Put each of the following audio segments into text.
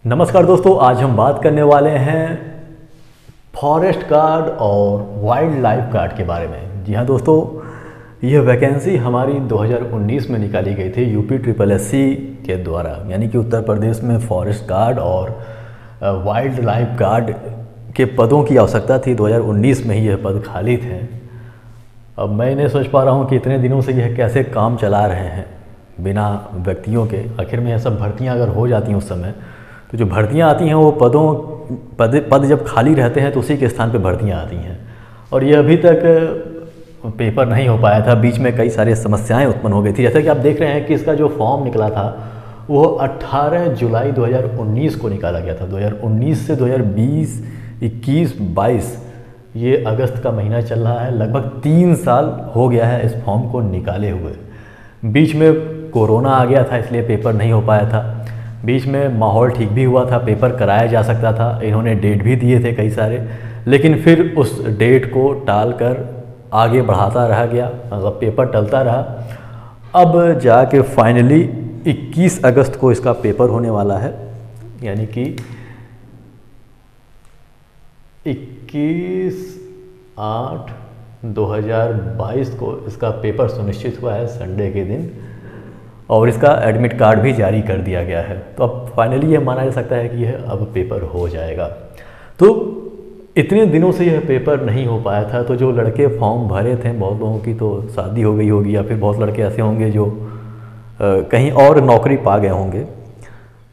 नमस्कार दोस्तों, आज हम बात करने वाले हैं फॉरेस्ट गार्ड और वाइल्ड लाइफ गार्ड के बारे में। जी हाँ दोस्तों, यह वैकेंसी हमारी 2019 में निकाली गई थी यूपी SSSC के द्वारा, यानी कि उत्तर प्रदेश में फॉरेस्ट गार्ड और वाइल्ड लाइफ गार्ड के पदों की आवश्यकता थी। 2019 में ही यह पद खाली थे। अब मैं नहीं सोच पा रहा हूँ कि इतने दिनों से यह कैसे काम चला रहे हैं बिना व्यक्तियों के। आखिर में यह सब भर्तियाँ अगर हो जाती हैं उस समय, तो जो भर्तियां आती हैं वो पद जब खाली रहते हैं तो उसी के स्थान पे भर्तियां आती हैं। और ये अभी तक पेपर नहीं हो पाया था। बीच में कई सारी समस्याएं उत्पन्न हो गई थी। जैसे कि आप देख रहे हैं कि इसका जो फॉर्म निकला था वो 18 जुलाई 2019 को निकाला गया था। 2019 से 2020, 21, 22 ये अगस्त का महीना चल रहा है। लगभग 3 साल हो गया है इस फॉर्म को निकाले हुए। बीच में कोरोना आ गया था, इसलिए पेपर नहीं हो पाया था। बीच में माहौल ठीक भी हुआ था, पेपर कराया जा सकता था। इन्होंने डेट भी दिए थे कई सारे, लेकिन फिर उस डेट को टालकर आगे बढ़ाता रहा गया, मतलब पेपर टलता रहा। अब जाके फाइनली 21 अगस्त को इसका पेपर होने वाला है, यानी कि 21/8/2022 को इसका पेपर सुनिश्चित हुआ है, संडे के दिन। और इसका एडमिट कार्ड भी जारी कर दिया गया है। तो अब फाइनली ये माना जा सकता है कि यह अब पेपर हो जाएगा। तो इतने दिनों से यह पेपर नहीं हो पाया था, तो जो लड़के फॉर्म भरे थे, बहुत लोगों की तो शादी हो गई होगी, या फिर बहुत लड़के ऐसे होंगे जो कहीं और नौकरी पा गए होंगे।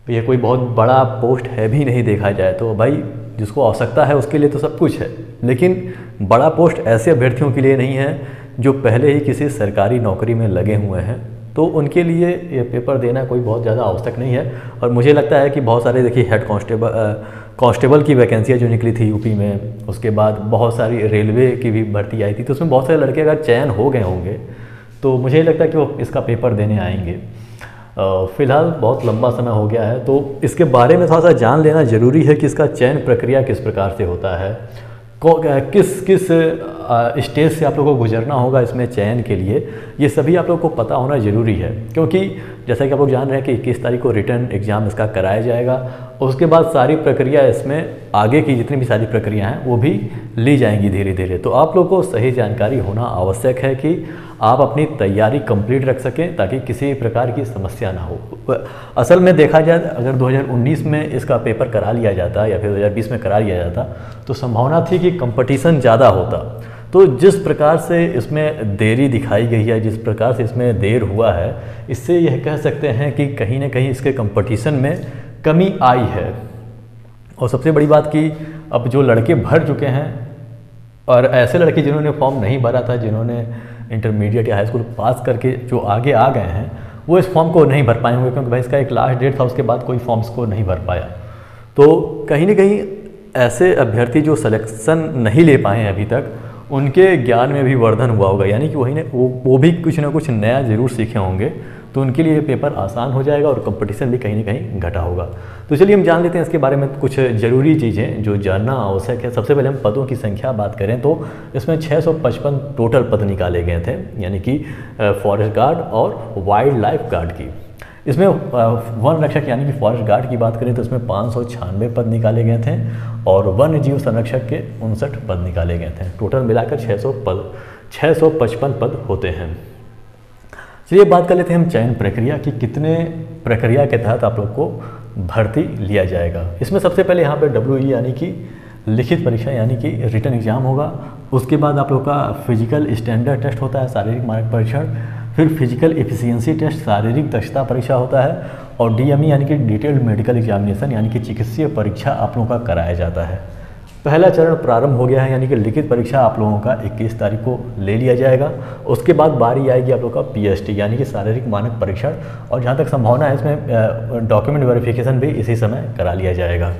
ये कोई बहुत बड़ा पोस्ट है भी नहीं देखा जाए तो। भाई जिसको आवश्यकता है उसके लिए तो सब कुछ है, लेकिन बड़ा पोस्ट ऐसे अभ्यर्थियों के लिए नहीं है जो पहले ही किसी सरकारी नौकरी में लगे हुए हैं। तो उनके लिए ये पेपर देना कोई बहुत ज़्यादा आवश्यक नहीं है। और मुझे लगता है कि बहुत सारे, देखिए, हेड कांस्टेबल की वैकेंसियाँ जो निकली थी यूपी में, उसके बाद बहुत सारी रेलवे की भी भर्ती आई थी, तो उसमें बहुत सारे लड़के अगर चयन हो गए होंगे तो मुझे लगता है कि वो इसका पेपर देने आएंगे। फ़िलहाल बहुत लंबा समय हो गया है, तो इसके बारे में थोड़ा सा जान लेना ज़रूरी है कि इसका चयन प्रक्रिया किस प्रकार से होता है, किस किस स्टेज से आप लोगों को गुजरना होगा इसमें चयन के लिए। ये सभी आप लोगों को पता होना ज़रूरी है, क्योंकि जैसा कि आप लोग जान रहे हैं कि 21 तारीख को रिटर्न एग्ज़ाम इसका कराया जाएगा। उसके बाद सारी प्रक्रिया, इसमें आगे की जितनी भी सारी प्रक्रिया हैं वो भी ली जाएंगी धीरे धीरे। तो आप लोगों को सही जानकारी होना आवश्यक है कि आप अपनी तैयारी कंप्लीट रख सकें, ताकि किसी प्रकार की समस्या ना हो। असल में देखा जाए, अगर 2019 में इसका पेपर करा लिया जाता या फिर 2020 में करा लिया जाता तो संभावना थी कि कंपटीशन ज़्यादा होता। तो जिस प्रकार से इसमें देरी दिखाई गई है, जिस प्रकार से इसमें देर हुआ है, इससे यह कह सकते हैं कि कहीं ना कहीं इसके कंपटीशन में कमी आई है। और सबसे बड़ी बात कि अब जो लड़के भर चुके हैं, और ऐसे लड़के जिन्होंने फॉर्म नहीं भरा था, जिन्होंने इंटरमीडिएट या हाई स्कूल पास करके जो आगे आ गए हैं, वो इस फॉर्म को नहीं भर पाए होंगे, क्योंकि भाई इसका एक लास्ट डेट था, उसके बाद कोई फॉर्म्स को नहीं भर पाया। तो कहीं ना कहीं ऐसे अभ्यर्थी जो सिलेक्शन नहीं ले पाए हैं अभी तक, उनके ज्ञान में भी वर्धन हुआ होगा, यानी कि वो भी कुछ ना कुछ नया ज़रूर सीखे होंगे। तो उनके लिए ये पेपर आसान हो जाएगा और कंपटीशन भी कहीं ना कहीं घटा होगा। तो चलिए हम जान लेते हैं इसके बारे में कुछ ज़रूरी चीज़ें जो जानना आवश्यक है। सबसे पहले हम पदों की संख्या बात करें तो इसमें 655 टोटल पद निकाले गए थे, यानी कि फॉरेस्ट गार्ड और वाइल्ड लाइफ गार्ड की। इसमें वन रक्षक यानी कि फॉरेस्ट गार्ड की बात करें तो इसमें 596 पद निकाले गए थे, और वन्य जीव संरक्षक के 59 पद निकाले गए थे। टोटल मिलाकर 655 पद होते हैं। चलिए बात कर लेते हैं हम चयन प्रक्रिया की, कितने प्रक्रिया के तहत आप लोग को भर्ती लिया जाएगा। इसमें सबसे पहले यहाँ पे WE यानी कि लिखित परीक्षा यानी कि रिटन एग्जाम होगा। उसके बाद आप लोग का फिजिकल स्टैंडर्ड टेस्ट होता है, शारीरिक मानक परीक्षण। फिर फिजिकल एफिशिएंसी टेस्ट, शारीरिक दक्षता परीक्षा होता है। और DME यानी कि डिटेल्ड मेडिकल एग्जामिनेशन यानी कि चिकित्सीय परीक्षा आप लोगों का कराया जाता है। पहला चरण प्रारंभ हो गया है, यानी कि लिखित परीक्षा आप लोगों का 21 तारीख को ले लिया जाएगा। उसके बाद बारी आएगी आप लोगों का PST यानी कि शारीरिक मानक परीक्षण, और जहाँ तक संभावना है इसमें डॉक्यूमेंट वेरिफिकेशन भी इसी समय करा लिया जाएगा।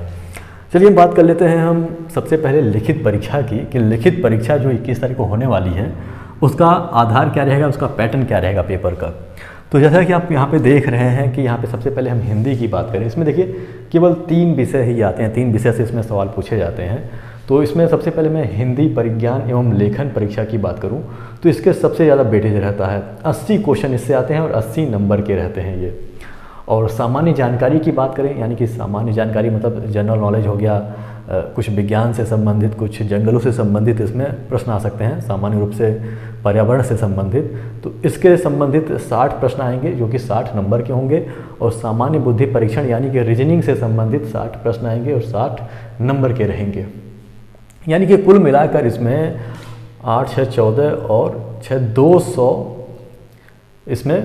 चलिए हम बात कर लेते हैं हम सबसे पहले लिखित परीक्षा की, कि लिखित परीक्षा जो 21 तारीख को होने वाली है उसका आधार क्या रहेगा, उसका पैटर्न क्या रहेगा पेपर का। तो जैसा कि आप यहाँ पे देख रहे हैं कि यहाँ पे सबसे पहले हम हिंदी की बात करें, इसमें देखिए केवल 3 विषय ही आते हैं, 3 विषय से इसमें सवाल पूछे जाते हैं। तो इसमें सबसे पहले मैं हिंदी परिज्ञान एवं लेखन परीक्षा की बात करूं तो इसके सबसे ज़्यादा वेटेज रहता है। 80 क्वेश्चन इससे आते हैं और 80 नंबर के रहते हैं ये। और सामान्य जानकारी की बात करें, यानी कि सामान्य जानकारी मतलब जनरल नॉलेज हो गया, कुछ विज्ञान से संबंधित, कुछ जंगलों से संबंधित इसमें प्रश्न आ सकते हैं, सामान्य रूप से पर्यावरण से संबंधित। तो इसके संबंधित 60 प्रश्न आएंगे जो कि 60 नंबर के होंगे, और सामान्य बुद्धि परीक्षण यानी कि रीजनिंग से संबंधित 60 प्रश्न आएंगे और 60 नंबर के रहेंगे। यानी कि कुल मिलाकर इसमें 8 6 14 और 6 200 इसमें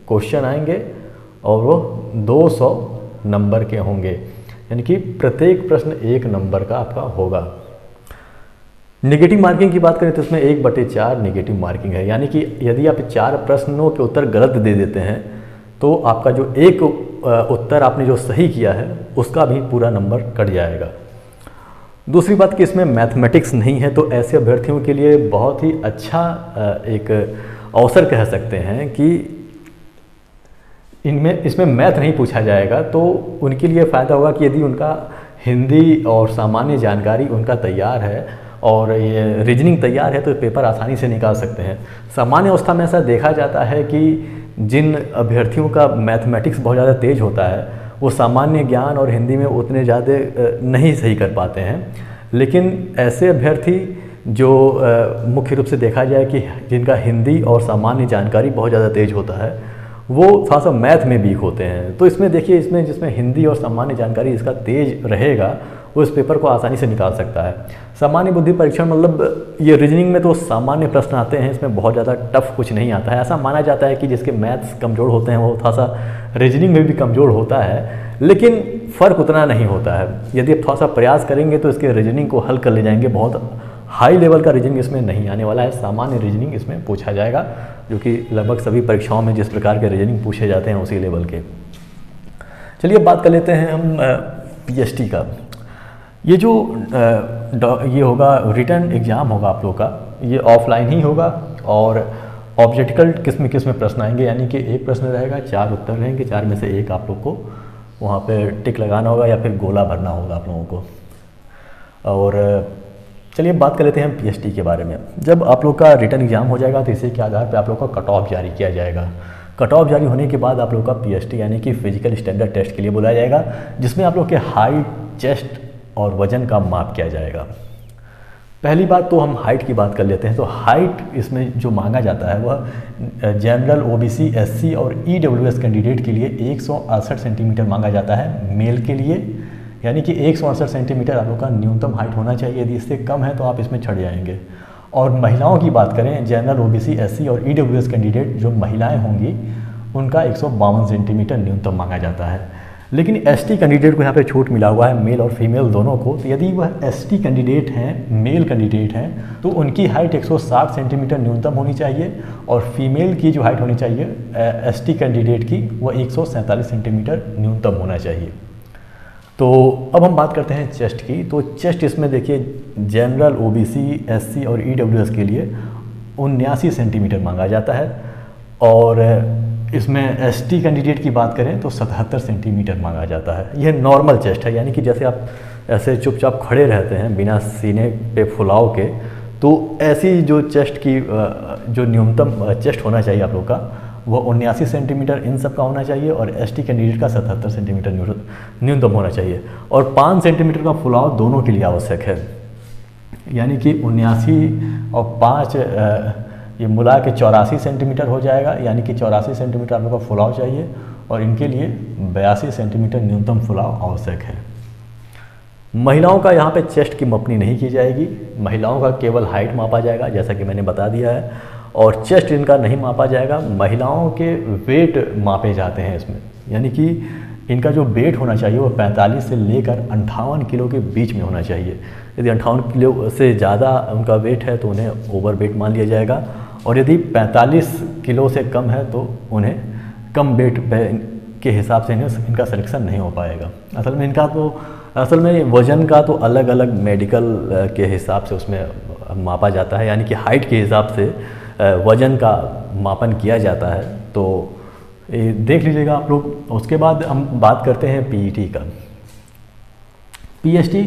क्वेश्चन आएंगे और वो 200 नंबर के होंगे, यानी कि प्रत्येक प्रश्न 1 नंबर का आपका होगा। नेगेटिव मार्किंग की बात करें तो इसमें 1/4 नेगेटिव मार्किंग है, यानी कि यदि आप 4 प्रश्नों के उत्तर गलत दे देते हैं तो आपका जो एक उत्तर आपने जो सही किया है उसका भी पूरा नंबर कट जाएगा। दूसरी बात कि इसमें मैथमेटिक्स नहीं है, तो ऐसे अभ्यर्थियों के लिए बहुत ही अच्छा एक अवसर कह सकते हैं कि इसमें मैथ नहीं पूछा जाएगा, तो उनके लिए फ़ायदा होगा कि यदि उनका हिंदी और सामान्य जानकारी उनका तैयार है और ये रीजनिंग तैयार है तो पेपर आसानी से निकाल सकते हैं। सामान्य अवस्था में ऐसा देखा जाता है कि जिन अभ्यर्थियों का मैथमेटिक्स बहुत ज़्यादा तेज होता है वो सामान्य ज्ञान और हिंदी में उतने ज़्यादा नहीं सही कर पाते हैं, लेकिन ऐसे अभ्यर्थी जो मुख्य रूप से देखा जाए कि जिनका हिंदी और सामान्य जानकारी बहुत ज़्यादा तेज होता है वो थोड़ा सा मैथ में वीक होते हैं। तो इसमें देखिए, इसमें जिसमें हिंदी और सामान्य जानकारी इसका तेज रहेगा वो इस पेपर को आसानी से निकाल सकता है। सामान्य बुद्धि परीक्षण मतलब ये रीजनिंग में तो सामान्य प्रश्न आते हैं, इसमें बहुत ज़्यादा टफ कुछ नहीं आता है। ऐसा माना जाता है कि जिसके मैथ्स कमज़ोर होते हैं वो थोड़ा सा रीजनिंग में भी कमज़ोर होता है, लेकिन फ़र्क उतना नहीं होता है। यदि आप थोड़ा सा प्रयास करेंगे तो इसके रीजनिंग को हल कर ले जाएंगे। बहुत हाई लेवल का रीजनिंग इसमें नहीं आने वाला है, सामान्य रीजनिंग इसमें पूछा जाएगा, जो कि लगभग सभी परीक्षाओं में जिस प्रकार के रीजनिंग पूछे जाते हैं उसी लेवल के। चलिए बात कर लेते हैं हम पीएचटी का। ये जो ये होगा रिटन एग्ज़ाम होगा आप लोग का, ये ऑफलाइन ही होगा और ऑब्जेक्टिकल किस्म किस्म प्रश्न आएंगे, यानी कि एक प्रश्न रहेगा, 4 उत्तर रहेंगे, 4 में से एक आप लोग को वहाँ पे टिक लगाना होगा या फिर गोला भरना होगा आप लोगों को। और चलिए बात कर लेते हैं पीएचटी के बारे में। जब आप लोग का रिटन एग्जाम हो जाएगा तो इसी के आधार पर आप लोग का कट ऑफ जारी किया जाएगा। कट ऑफ जारी होने के बाद आप लोग का पीएचटी यानी कि फिजिकल स्टैंडर्ड टेस्ट के लिए बुलाया जाएगा, जिसमें आप लोग के हाइट, चेस्ट और वजन का माप किया जाएगा। पहली बात तो हम हाइट की बात कर लेते हैं। तो हाइट इसमें जो मांगा जाता है वह जनरल, ओबीसी, एससी और ईडब्ल्यूएस कैंडिडेट के लिए 168 सेंटीमीटर मांगा जाता है मेल के लिए, यानी कि 168 सेंटीमीटर आप लोग का न्यूनतम हाइट होना चाहिए। यदि इससे कम है तो आप इसमें छट जाएंगे। और महिलाओं की बात करें, जनरल, ओबीसी, एससी और ईडब्ल्यूएस कैंडिडेट जो महिलाएं होंगी उनका 152 सेंटीमीटर न्यूनतम मांगा जाता है। लेकिन एसटी कैंडिडेट को यहाँ पे छूट मिला हुआ है, मेल और फीमेल दोनों को। तो यदि वह एसटी कैंडिडेट हैं, मेल कैंडिडेट हैं, तो उनकी हाइट 160 सेंटीमीटर न्यूनतम होनी चाहिए और फीमेल की जो हाइट होनी चाहिए एसटी कैंडिडेट की वह 147 सेंटीमीटर न्यूनतम होना चाहिए। तो अब हम बात करते हैं चेस्ट की। तो चेस्ट इसमें देखिए जनरल, ओबीसी, एससी और ईडब्ल्यूएस के लिए 79 सेंटीमीटर मांगा जाता है और इसमें एसटी कैंडिडेट की बात करें तो 77 सेंटीमीटर मांगा जाता है। यह नॉर्मल चेस्ट है, यानी कि जैसे आप ऐसे चुपचाप खड़े रहते हैं बिना सीने पे फुलाव के, तो ऐसी जो चेस्ट की जो न्यूनतम चेस्ट होना चाहिए आप लोग का वो 79 सेंटीमीटर इन सब का होना चाहिए और एसटी कैंडिडेट का 77 सेंटीमीटर न्यूनतम होना चाहिए। और 5 सेंटीमीटर का फुलाव दोनों के लिए आवश्यक है, यानी कि 79 और 5 ये मिला के 84 सेंटीमीटर हो जाएगा, यानी कि 84 सेंटीमीटर आप लोग का फुलाव चाहिए और इनके लिए 82 सेंटीमीटर न्यूनतम फुलाव आवश्यक है। महिलाओं का यहाँ पे चेस्ट की मपनी नहीं की जाएगी, महिलाओं का केवल हाइट मापा जाएगा जैसा कि मैंने बता दिया है, और चेस्ट इनका नहीं मापा जाएगा। महिलाओं के वेट मापे जाते हैं इसमें, यानी कि इनका जो वेट होना चाहिए वो 45 से लेकर 58 किलो के बीच में होना चाहिए। यदि 58 किलो से ज़्यादा उनका वेट है तो उन्हें ओवर वेट मान लिया जाएगा, और यदि 45 किलो से कम है तो उन्हें कम वेट के हिसाब से इनका सिलेक्शन नहीं हो पाएगा। असल में वज़न का तो अलग अलग मेडिकल के हिसाब से उसमें मापा जाता है, यानी कि हाइट के हिसाब से वज़न का मापन किया जाता है। तो देख लीजिएगा आप लोग। उसके बाद हम बात करते हैं पीईटी का। पीएचटी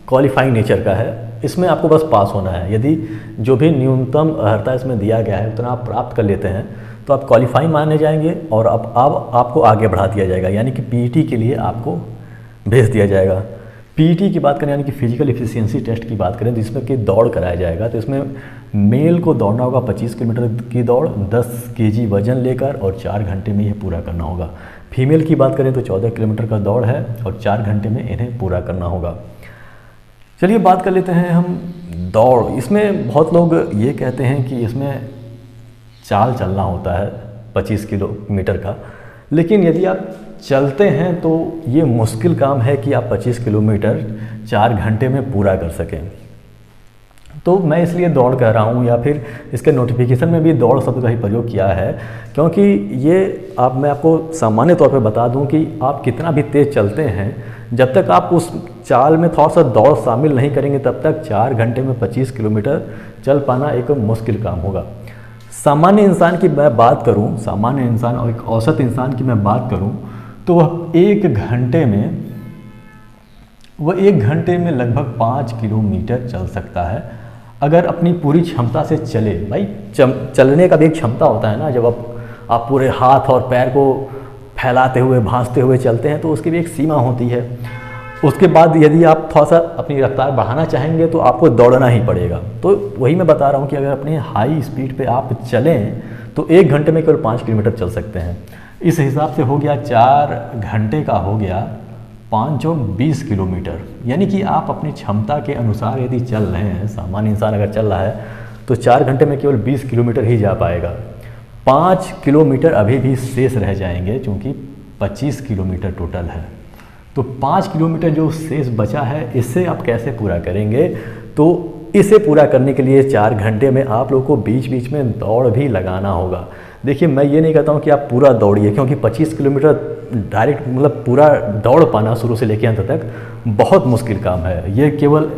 क्वालिफाइंग नेचर का है, इसमें आपको बस पास होना है। यदि जो भी न्यूनतम अर्हता इसमें दिया गया है उतना आप प्राप्त कर लेते हैं तो आप क्वालिफाई माने जाएंगे और अब आपको आगे बढ़ा दिया जाएगा, यानी कि पीईटी के लिए आपको भेज दिया जाएगा। पीईटी की बात करें यानी कि फिजिकल एफिशिएंसी टेस्ट की बात करें, तो इसमें कि दौड़ कराया जाएगा। तो इसमें मेल को दौड़ना होगा 25 किलोमीटर की दौड़ 10 केजी वजन लेकर और 4 घंटे में ये पूरा करना होगा। फीमेल की बात करें तो 14 किलोमीटर का दौड़ है और 4 घंटे में इन्हें पूरा करना होगा। चलिए बात कर लेते हैं हम दौड़। इसमें बहुत लोग ये कहते हैं कि इसमें चाल चलना होता है 25 किलोमीटर का, लेकिन यदि आप चलते हैं तो ये मुश्किल काम है कि आप 25 किलोमीटर 4 घंटे में पूरा कर सकें। तो मैं इसलिए दौड़ कह रहा हूँ, या फिर इसके नोटिफिकेशन में भी दौड़ शब्द का ही प्रयोग किया है, क्योंकि ये मैं आपको सामान्य तौर पे बता दूँ कि आप कितना भी तेज़ चलते हैं, जब तक आप उस चाल में थोड़ा सा दौड़ शामिल नहीं करेंगे तब तक 4 घंटे में 25 किलोमीटर चल पाना एक मुश्किल काम होगा। सामान्य इंसान की मैं बात करूं, सामान्य इंसान और एक औसत इंसान की मैं बात करूं, तो वह एक घंटे में लगभग 5 किलोमीटर चल सकता है, अगर अपनी पूरी क्षमता से चले। भाई चलने का भी एक क्षमता होता है ना, जब आप पूरे हाथ और पैर को फैलाते हुए भांजते हुए चलते हैं तो उसकी भी एक सीमा होती है। उसके बाद यदि आप थोड़ा सा अपनी रफ्तार बढ़ाना चाहेंगे तो आपको दौड़ना ही पड़ेगा। तो वही मैं बता रहा हूँ कि अगर अपने हाई स्पीड पे आप चलें तो 1 घंटे में केवल 5 किलोमीटर चल सकते हैं। इस हिसाब से हो गया 4 घंटे का हो गया 5 और 20 किलोमीटर, यानी कि आप अपनी क्षमता के अनुसार यदि चल रहे हैं, सामान्य इंसान अगर चल रहा है तो 4 घंटे में केवल 20 किलोमीटर ही जा पाएगा। 5 किलोमीटर अभी भी शेष रह जाएंगे, चूँकि 25 किलोमीटर टोटल है। तो 5 किलोमीटर जो शेष बचा है इससे आप कैसे पूरा करेंगे? तो इसे पूरा करने के लिए 4 घंटे में आप लोग को बीच बीच में दौड़ भी लगाना होगा। देखिए, मैं ये नहीं कहता हूँ कि आप पूरा दौड़िए, क्योंकि 25 किलोमीटर डायरेक्ट मतलब पूरा दौड़ पाना शुरू से लेकर अंत तक बहुत मुश्किल काम है। ये केवल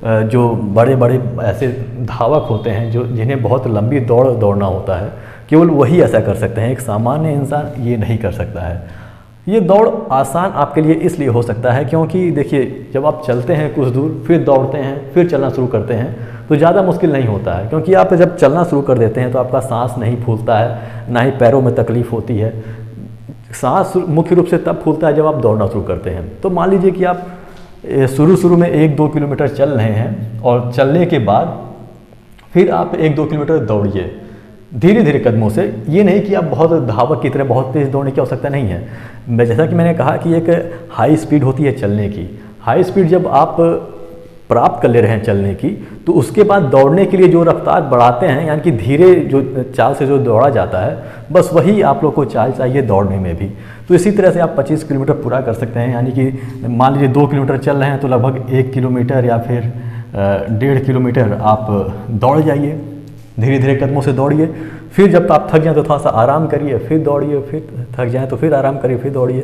जो बड़े बड़े ऐसे धावक होते हैं जो जिन्हें बहुत लंबी दौड़ना होता है, केवल वही ऐसा कर सकते हैं। एक सामान्य इंसान ये नहीं कर सकता है। ये दौड़ आसान आपके लिए इसलिए हो सकता है क्योंकि देखिए, जब आप चलते हैं कुछ दूर, फिर दौड़ते हैं, फिर चलना शुरू करते हैं, तो ज़्यादा मुश्किल नहीं होता है, क्योंकि आप जब चलना शुरू कर देते हैं तो आपका सांस नहीं फूलता है, ना ही पैरों में तकलीफ़ होती है। सांस मुख्य रूप से तब फूलता है जब आप दौड़ना शुरू करते हैं। तो मान लीजिए कि आप शुरू में 1-2 किलोमीटर चल रहे हैं और चलने के बाद फिर आप 1-2 किलोमीटर दौड़िए धीरे धीरे कदमों से। ये नहीं कि आप बहुत धावक की तरह बहुत तेज़ दौड़ने की आवश्यकता नहीं है। जैसा कि मैंने कहा कि एक हाई स्पीड होती है चलने की। हाई स्पीड जब आप प्राप्त कर ले रहे हैं चलने की, तो उसके बाद दौड़ने के लिए जो रफ्तार बढ़ाते हैं, यानी कि धीरे जो चाल से जो दौड़ा जाता है, बस वही आप लोग को चाल चाहिए दौड़ने में भी। तो इसी तरह से आप 25 किलोमीटर पूरा कर सकते हैं। यानी कि मान लीजिए 2 किलोमीटर चल रहे हैं तो लगभग 1 किलोमीटर या फिर 1.5 किलोमीटर आप दौड़ जाइए, धीरे धीरे कदमों से दौड़िए। फिर जब आप थक जाएं तो थोड़ा सा आराम करिए, फिर दौड़िए, फिर थक जाएं तो फिर आराम करिए, फिर दौड़िए।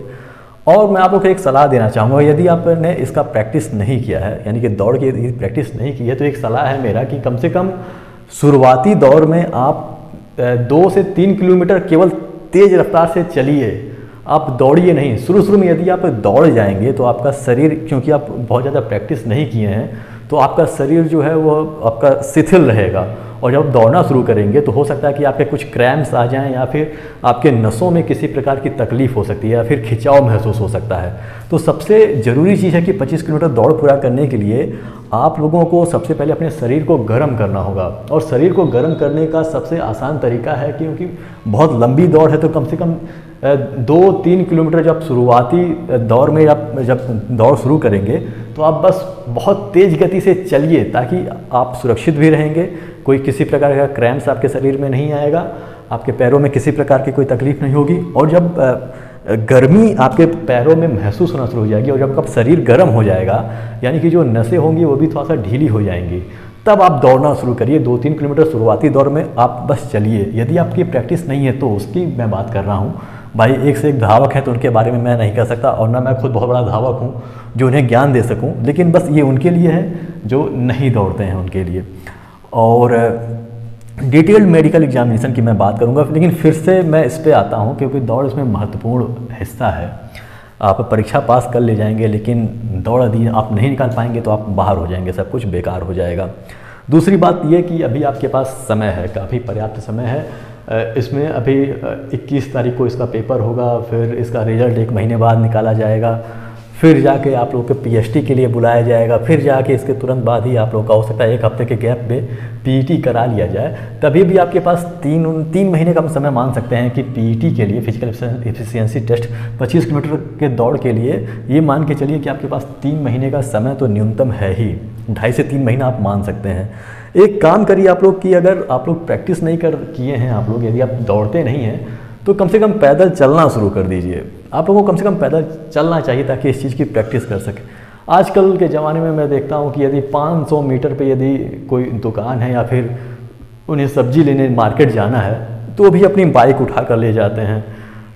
और मैं आप लोग को एक सलाह देना चाहूँगा, यदि आपने इसका प्रैक्टिस नहीं किया है, यानी कि दौड़ की यदि प्रैक्टिस नहीं की है, तो एक सलाह है मेरा कि कम से कम शुरुआती दौर में आप 2 से 3 किलोमीटर केवल तेज़ रफ्तार से चलिए, आप दौड़िए नहीं। शुरू में यदि आप दौड़ जाएंगे तो आपका शरीर, क्योंकि आप बहुत ज़्यादा प्रैक्टिस नहीं किए हैं, तो आपका शरीर जो है वो आपका शिथिल रहेगा। और जब दौड़ना शुरू करेंगे तो हो सकता है कि आपके कुछ क्रैम्प्स आ जाएं, या फिर आपके नसों में किसी प्रकार की तकलीफ हो सकती है, या फिर खिंचाव महसूस हो सकता है। तो सबसे ज़रूरी चीज़ है कि 25 किलोमीटर दौड़ पूरा करने के लिए आप लोगों को सबसे पहले अपने शरीर को गर्म करना होगा। और शरीर को गर्म करने का सबसे आसान तरीका है, क्योंकि बहुत लंबी दौड़ है, तो कम से कम 2-3 किलोमीटर जब शुरुआती दौर में जब दौड़ शुरू करेंगे तो आप बस बहुत तेज़ गति से चलिए, ताकि आप सुरक्षित भी रहेंगे, कोई किसी प्रकार का क्रैम्प्स आपके शरीर में नहीं आएगा, आपके पैरों में किसी प्रकार की कोई तकलीफ नहीं होगी। और जब गर्मी आपके पैरों में महसूस होना शुरू हो जाएगी और जब शरीर गर्म हो जाएगा, यानी कि जो नसें होंगी वो भी थोड़ा सा ढीली हो जाएंगी, तब आप दौड़ना शुरू करिए। 2-3 किलोमीटर शुरुआती दौर में आप बस चलिए। यदि आपकी प्रैक्टिस नहीं है तो उसकी मैं बात कर रहा हूँ। भाई एक से एक धावक है तो उनके बारे में मैं नहीं कह सकता, और ना मैं खुद बहुत बड़ा धावक हूँ जो उन्हें ज्ञान दे सकूँ, लेकिन बस ये उनके लिए है जो नहीं दौड़ते हैं उनके लिए। और डिटेल्ड मेडिकल एग्जामिनेशन की मैं बात करूंगा, लेकिन फिर से मैं इस पे आता हूं क्योंकि दौड़ इसमें महत्वपूर्ण हिस्सा है। आप परीक्षा पास कर ले जाएंगे, लेकिन दौड़ यदि आप नहीं निकाल पाएंगे तो आप बाहर हो जाएंगे, सब कुछ बेकार हो जाएगा। दूसरी बात यह कि अभी आपके पास समय है, काफ़ी पर्याप्त समय है। इसमें अभी 21 तारीख को इसका पेपर होगा, फिर इसका रिजल्ट 1 महीने बाद निकाला जाएगा, फिर जाके आप लोग को पीएचडी के लिए बुलाया जाएगा, फिर जाके इसके तुरंत बाद ही आप लोग का हो सकता है 1 हफ्ते के गैप में पीईटी करा लिया जाए। तभी भी आपके पास 3 महीने का हम समय मान सकते हैं कि पीईटी के लिए फिजिकल एफिशिएंसी टेस्ट 25 किलोमीटर के दौड़ के लिए ये मान के चलिए कि आपके पास 3 महीने का समय तो न्यूनतम है ही, 2.5 से 3 महीना आप मान सकते हैं। एक काम करिए आप लोग कि अगर आप लोग प्रैक्टिस नहीं किए हैं, आप लोग यदि आप दौड़ते नहीं हैं तो कम से कम पैदल चलना शुरू कर दीजिए। आप लोगों को कम से कम पैदल चलना चाहिए ताकि इस चीज़ की प्रैक्टिस कर सकें। आजकल के ज़माने में मैं देखता हूँ कि यदि 500 मीटर पे यदि कोई दुकान है या फिर उन्हें सब्जी लेने मार्केट जाना है तो भी अपनी बाइक उठा कर ले जाते हैं।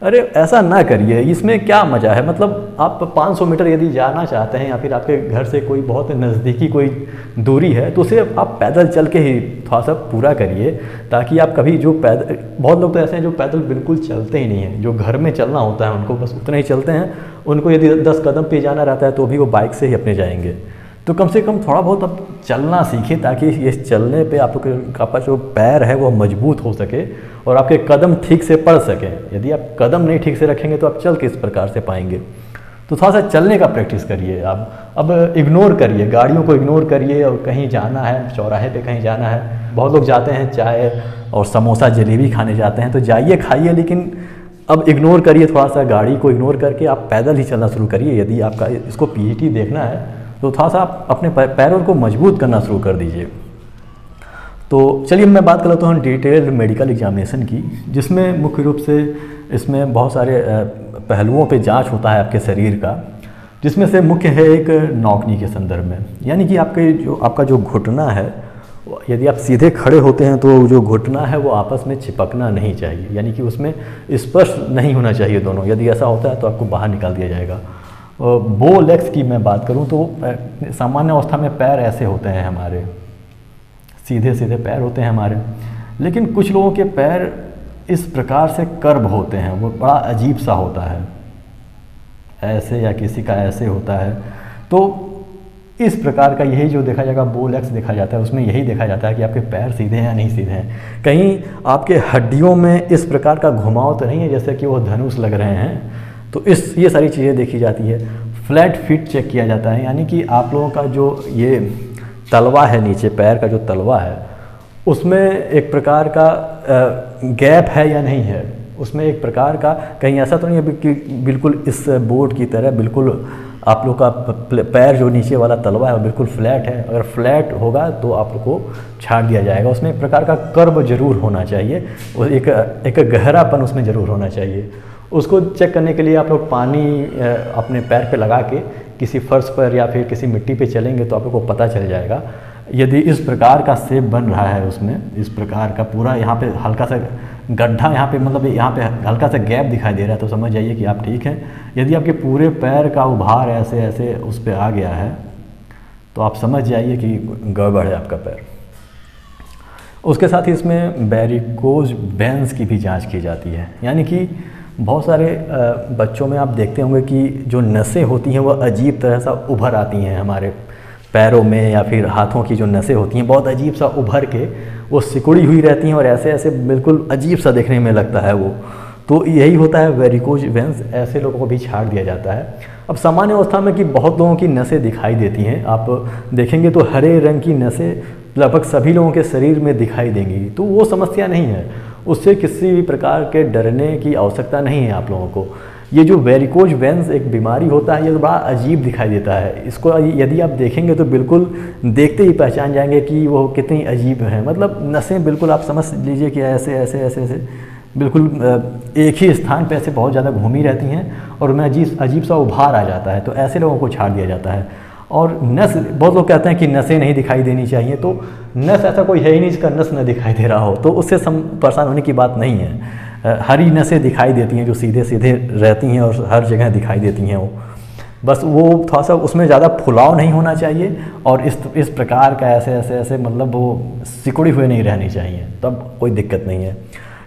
अरे ऐसा ना करिए, इसमें क्या मज़ा है। मतलब आप 500 मीटर यदि जाना चाहते हैं या फिर आपके घर से कोई बहुत नज़दीकी कोई दूरी है तो उसे आप पैदल चल के ही थोड़ा सा पूरा करिए, ताकि आप कभी जो पैदल, बहुत लोग तो ऐसे हैं जो पैदल बिल्कुल चलते ही नहीं हैं, जो घर में चलना होता है उनको बस उतना ही चलते हैं। उनको यदि 10 कदम पे जाना रहता है तो भी वो बाइक से ही अपने जाएंगे। तो कम से कम थोड़ा बहुत आप चलना सीखिए ताकि ये चलने पे आपका जो पैर है वो मजबूत हो सके और आपके कदम ठीक से पड़ सकें। यदि आप कदम नहीं ठीक से रखेंगे तो आप चल किस प्रकार से पाएंगे। तो थोड़ा सा चलने का प्रैक्टिस करिए आप। अब इग्नोर करिए, गाड़ियों को इग्नोर करिए, और कहीं जाना है, चौराहे पे कहीं जाना है, बहुत लोग जाते हैं चाय और समोसा जलेबी खाने जाते हैं, तो जाइए खाइए, लेकिन अब इग्नोर करिए, थोड़ा सा गाड़ी को इग्नोर करके आप पैदल ही चलना शुरू करिए। यदि आपका इसको पीईटी देखना है तो थोड़ा सा आप अपने पैरों को मजबूत करना शुरू कर दीजिए। तो चलिए मैं बात कर लेता हूँ डिटेल्ड मेडिकल एग्जामिनेशन की, जिसमें मुख्य रूप से इसमें बहुत सारे पहलुओं पे जांच होता है आपके शरीर का, जिसमें से मुख्य है एक नौकनी के संदर्भ में। यानी कि आपका जो घुटना है, यदि आप सीधे खड़े होते हैं तो जो घुटना है वो आपस में चिपकना नहीं चाहिए, यानी कि उसमें स्पर्श नहीं होना चाहिए दोनों। यदि ऐसा होता है तो आपको बाहर निकाल दिया जाएगा। बो लेग्स की मैं बात करूं तो सामान्य अवस्था में पैर ऐसे होते हैं हमारे, सीधे सीधे पैर होते हैं हमारे, लेकिन कुछ लोगों के पैर इस प्रकार से कर्व होते हैं, वो बड़ा अजीब सा होता है, ऐसे, या किसी का ऐसे होता है। तो इस प्रकार का यही जो देखा जाएगा बो लेग्स देखा जाता है, उसमें यही देखा जाता है कि आपके पैर सीधे हैं या नहीं सीधे हैं। कहीं आपके हड्डियों में इस प्रकार का घुमाव तो नहीं है जैसे कि वो धनुष लग रहे हैं, तो ये सारी चीज़ें देखी जाती है। फ्लैट फीट चेक किया जाता है, यानी कि आप लोगों का जो ये तलवा है, नीचे पैर का जो तलवा है, उसमें एक प्रकार का गैप है या नहीं है, उसमें एक प्रकार का कहीं ऐसा तो नहीं है कि बिल्कुल इस बोर्ड की तरह बिल्कुल आप लोग का पैर जो नीचे वाला तलवा है वो बिल्कुल फ्लैट है। अगर फ्लैट होगा तो आप लोग को छाड़ दिया जाएगा। उसमें एक प्रकार का कर्व जरूर होना चाहिए, और एक गहरापन उसमें ज़रूर होना चाहिए। उसको चेक करने के लिए आप लोग पानी अपने पैर पे लगा के किसी फर्श पर या फिर किसी मिट्टी पे चलेंगे तो आप लोग को पता चल जाएगा। यदि इस प्रकार का शेप बन रहा है उसमें, इस प्रकार का पूरा यहाँ पे हल्का सा गड्ढा, यहाँ पे मतलब यहाँ पे हल्का सा गैप दिखाई दे रहा है, तो समझ जाइए कि आप ठीक हैं। यदि आपके पूरे पैर का उभार ऐसे ऐसे उस पर आ गया है तो आप समझ जाइए कि गड़बड़ है आपका पैर। उसके साथ ही इसमें वेरिकोज वेन्स की भी जाँच की जाती है, यानी कि बहुत सारे बच्चों में आप देखते होंगे कि जो नसें होती हैं वो अजीब तरह सा उभर आती हैं हमारे पैरों में, या फिर हाथों की जो नसें होती हैं बहुत अजीब सा उभर के वो सिकुड़ी हुई रहती हैं और ऐसे ऐसे बिल्कुल अजीब सा देखने में लगता है वो। तो यही होता है वेरिकोज वेन्स, ऐसे लोगों को भी छाड़ दिया जाता है। अब सामान्य अवस्था में कि बहुत लोगों की नसें दिखाई देती हैं, आप देखेंगे तो हरे रंग की नसें लगभग सभी लोगों के शरीर में दिखाई देंगी, तो वो समस्या नहीं है, उससे किसी भी प्रकार के डरने की आवश्यकता नहीं है आप लोगों को। ये जो वेरिकोज वेन्स एक बीमारी होता है, ये बड़ा अजीब दिखाई देता है। इसको यदि आप देखेंगे तो बिल्कुल देखते ही पहचान जाएंगे कि वो कितनी अजीब है। मतलब नसें बिल्कुल आप समझ लीजिए कि ऐसे ऐसे ऐसे ऐसे बिल्कुल एक ही स्थान पे ऐसे बहुत ज़्यादा घूमी रहती हैं और उनमें अजीब सा उभार आ जाता है, तो ऐसे लोगों को छाड़ दिया जाता है। और नस, बहुत लोग कहते हैं कि नसें नहीं दिखाई देनी चाहिए, तो नस ऐसा कोई है ही नहीं जिसका नस न दिखाई दे रहा हो, तो उससे परेशान होने की बात नहीं है। हरी नसें दिखाई देती हैं जो सीधे सीधे रहती हैं और हर जगह दिखाई देती हैं वो, बस वो थोड़ा सा उसमें ज़्यादा फुलाव नहीं होना चाहिए और इस प्रकार का ऐसे ऐसे ऐसे मतलब वो सिकुड़ी हुए नहीं रहनी चाहिए, तब कोई दिक्कत नहीं है।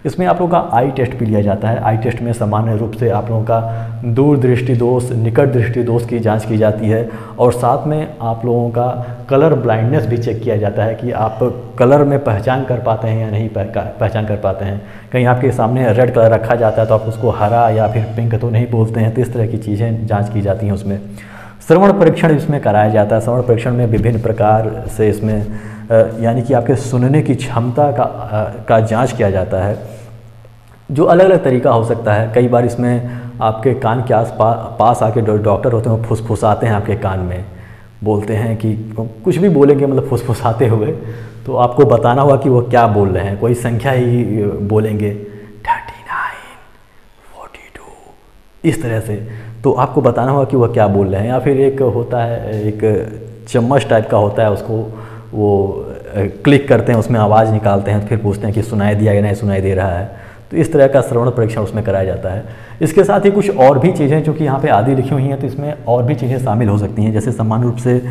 इसमें आप लोगों का आई टेस्ट भी लिया जाता है। आई टेस्ट में सामान्य रूप से आप लोगों का दूर दृष्टि दोष, निकट दृष्टि दोष की जांच की जाती है और साथ में आप लोगों का कलर ब्लाइंडनेस भी चेक किया जाता है कि आप कलर में पहचान कर पाते हैं या नहीं पहचान कर पाते हैं। कहीं आपके सामने रेड कलर रखा जाता है तो आप उसको हरा या फिर पिंक तो नहीं बोलते हैं, तो इस तरह की चीज़ें जाँच की जाती हैं उसमें। श्रवण परीक्षण इसमें कराया जाता है। श्रवण परीक्षण में विभिन्न प्रकार से इसमें यानी कि आपके सुनने की क्षमता का जांच किया जाता है, जो अलग अलग तरीका हो सकता है। कई बार इसमें आपके कान के पास आके डॉक्टर होते हैं, वो फुसफुसाते हैं आपके कान में, बोलते हैं कि कुछ भी बोलेंगे, मतलब फुसफुसाते हुए, तो आपको बताना होगा कि वो क्या बोल रहे हैं। कोई संख्या ही बोलेंगे 39, 42 इस तरह से, तो आपको बताना होगा कि वह क्या बोल रहे हैं। या फिर एक होता है, एक चम्मच टाइप का होता है, उसको वो क्लिक करते हैं, उसमें आवाज़ निकालते हैं, फिर पूछते हैं कि सुनाई दिया या नहीं सुनाई दे रहा है। तो इस तरह का श्रवण परीक्षण उसमें कराया जाता है। इसके साथ ही कुछ और भी चीज़ें जो कि यहाँ पे आदि लिखी हुई हैं, तो इसमें और भी चीज़ें शामिल हो सकती हैं। जैसे सामान्य रूप से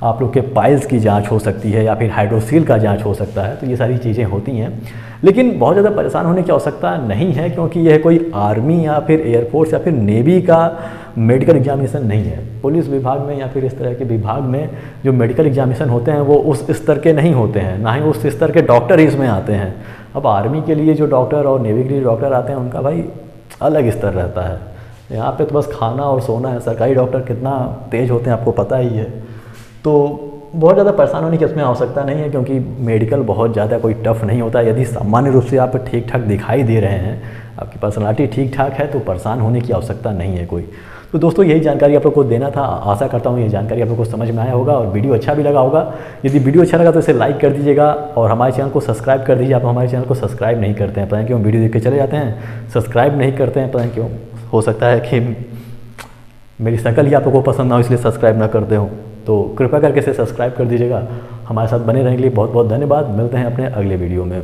आप लोग के पाइल्स की जांच हो सकती है या फिर हाइड्रोसील का जांच हो सकता है, तो ये सारी चीज़ें होती हैं। लेकिन बहुत ज़्यादा परेशान होने की आवश्यकता नहीं है, क्योंकि यह कोई आर्मी या फिर एयरफोर्स या फिर नेवी का मेडिकल एग्जामिनेशन नहीं है। पुलिस विभाग में या फिर इस तरह के विभाग में जो मेडिकल एग्जामिनेशन होते हैं वो उस स्तर के नहीं होते हैं, ना ही उस स्तर के डॉक्टर ही इसमें आते हैं। अब आर्मी के लिए जो डॉक्टर और नेवी के लिए डॉक्टर आते हैं, उनका भाई अलग स्तर रहता है। यहाँ पे तो बस खाना और सोना है। सरकारी डॉक्टर कितना तेज़ होते हैं आपको पता ही है। तो बहुत ज़्यादा परेशान होने की इसमें आवश्यकता नहीं है, क्योंकि मेडिकल बहुत ज़्यादा कोई टफ नहीं होता। यदि सामान्य रूप से आप ठीक ठाक दिखाई दे रहे हैं, आपकी पर्सनालिटी ठीक ठाक है, तो परेशान होने की आवश्यकता नहीं है कोई। तो दोस्तों यही जानकारी आप लोग को देना था। आशा करता हूँ ये जानकारी आप लोग को समझ में आया होगा और वीडियो अच्छा भी लगा होगा। यदि वीडियो अच्छा लगा तो इसे लाइक कर दीजिएगा और हमारे चैनल को सब्सक्राइब कर दीजिए। आप हमारे चैनल को सब्सक्राइब नहीं करते हैं, पता नहीं क्यों, वीडियो देख के चले जाते हैं, सब्सक्राइब नहीं करते हैं, पता नहीं क्यों। हो सकता है कि मेरी शक्ल ही आप लोगों को पसंद ना हो, इसलिए सब्सक्राइब ना करते हो। तो कृपया करके इसे सब्सक्राइब कर दीजिएगा। हमारे साथ बने रहने के लिए बहुत बहुत धन्यवाद। मिलते हैं अपने अगले वीडियो में।